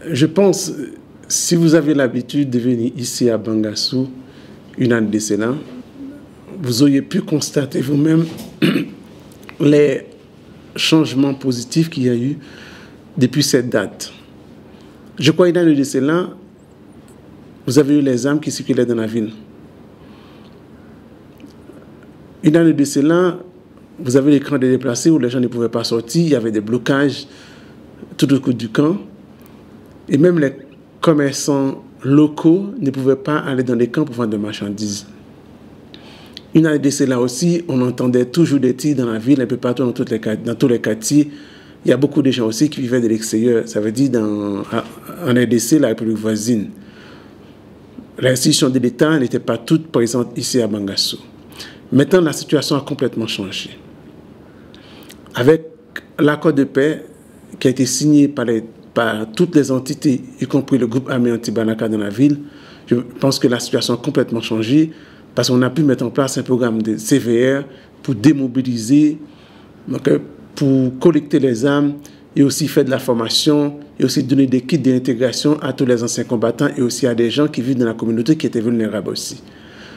Je pense, si vous avez l'habitude de venir ici à Bangassou, une année de cela, vous auriez pu constater vous-même les changements positifs qu'il y a eu depuis cette date. Je crois une année de cela, vous avez eu les âmes qui circulaient dans la ville. Une année de cela, vous avez les camps de déplacés où les gens ne pouvaient pas sortir, il y avait des blocages tout au cours du camp. Et même les commerçants locaux ne pouvaient pas aller dans les camps pour vendre des marchandises. Une année de cela aussi, on entendait toujours des tirs dans la ville, un peu partout dans tous les quartiers. Il y a beaucoup de gens aussi qui vivaient de l'extérieur, ça veut dire en RDC, la République voisine. L'institution de l'État n'était pas toute présente ici à Bangassou. Maintenant, la situation a complètement changé. Avec l'accord de paix qui a été signé par toutes les entités, y compris le groupe armé anti-Banaka dans la ville, je pense que la situation a complètement changé parce qu'on a pu mettre en place un programme de CVR pour démobiliser, donc, pour collecter les armes et aussi faire de la formation et aussi donner des kits d'intégration à tous les anciens combattants et aussi à des gens qui vivent dans la communauté qui étaient vulnérables aussi.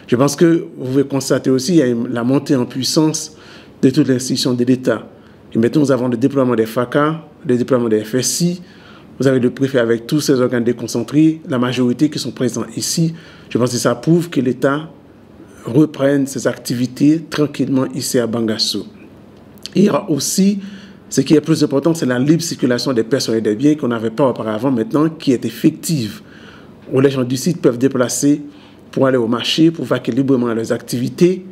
Je pense que vous pouvez constater aussi qu'il y a la montée en puissance de toutes les institutions de l'État. Et maintenant, nous avons le déploiement des FACA, le déploiement des FSI, vous avez le préfet avec tous ces organes déconcentrés, la majorité qui sont présents ici. Je pense que ça prouve que l'État reprenne ses activités tranquillement ici à Bangassou. Il y a aussi, ce qui est plus important, c'est la libre circulation des personnes et des biens qu'on n'avait pas auparavant, maintenant, qui est effective, où les gens du site peuvent déplacer pour aller au marché, pour vaquer librement à leurs activités.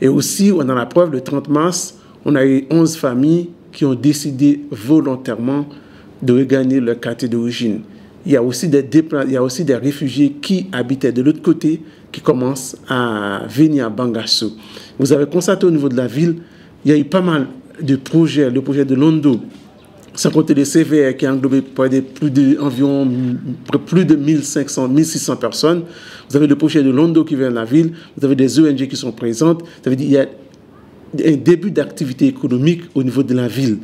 Et aussi, on a la preuve, le 30 mars, on a eu 11 familles qui ont décidé volontairement de regagner leur quartier d'origine. Il y a aussi des réfugiés qui habitaient de l'autre côté, qui commencent à venir à Bangassou. Vous avez constaté au niveau de la ville, il y a eu pas mal de projets, le projet de Londo, sans compter les CVR qui a englobé environ plus de 1500, 1600 personnes. Vous avez le projet de Londo qui vient de la ville, vous avez des ONG qui sont présentes. Ça veut dire qu'il y a un début d'activité économique au niveau de la ville.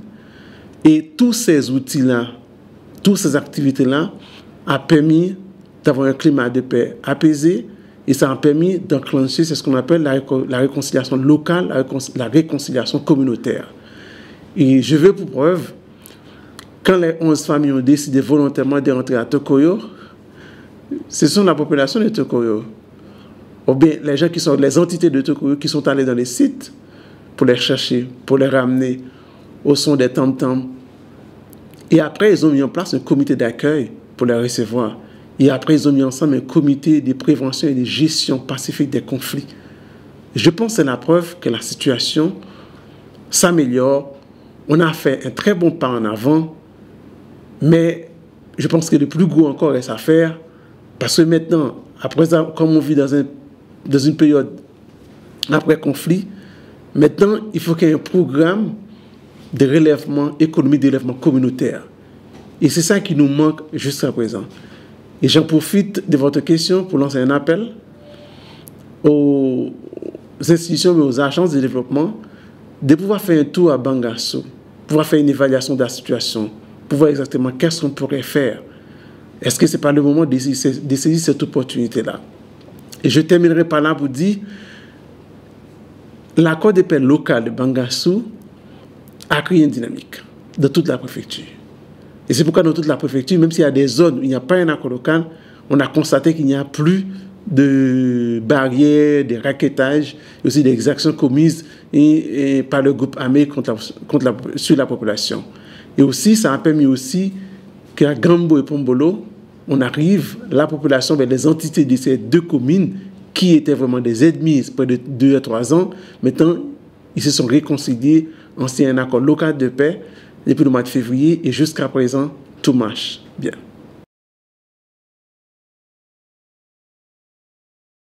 Et tous ces outils-là, toutes ces activités-là, ont permis d'avoir un climat de paix apaisé et ça a permis d'enclencher ce qu'on appelle la réconciliation locale, la réconciliation communautaire. Et je veux pour preuve, quand les 11 familles ont décidé volontairement de rentrer à Tokoyo, ce sont la population de Tokoyo, ou bien les gens qui sont les entités de Tokoyo qui sont allés dans les sites pour les chercher, pour les ramener au son des tam-tams. Et après, ils ont mis en place un comité d'accueil pour les recevoir. Et après, ils ont mis ensemble un comité de prévention et de gestion pacifique des conflits. Je pense que c'est la preuve que la situation s'améliore. On a fait un très bon pas en avant, mais je pense que le plus gros encore reste à faire, parce que maintenant, après ça, comme on vit dans une période après conflit, maintenant, il faut qu'il y ait un programme de relèvement économique, de relèvement communautaire. Et c'est ça qui nous manque jusqu'à présent. Et j'en profite de votre question pour lancer un appel aux institutions et aux agences de développement de pouvoir faire un tour à Bangassou, pouvoir faire une évaluation de la situation, pour voir exactement qu'est-ce qu'on pourrait faire. Est-ce que ce n'est pas le moment de saisir cette opportunité-là? Et je terminerai par là pour dire l'accord de paix local de Bangassou a créé une dynamique de toute la préfecture. Et c'est pourquoi dans toute la préfecture, même s'il y a des zones où il n'y a pas un accord local, on a constaté qu'il n'y a plus de barrières, de raquettages, et aussi des exactions commises par le groupe armé sur la population. Et aussi, ça a permis aussi qu'à Gambo et Pombolo, on arrive, la population, vers les entités de ces deux communes qui étaient vraiment des ennemis près de 2 à 3 ans, maintenant, ils se sont réconciliés en signant un accord local de paix depuis le mois de février et jusqu'à présent, tout marche bien.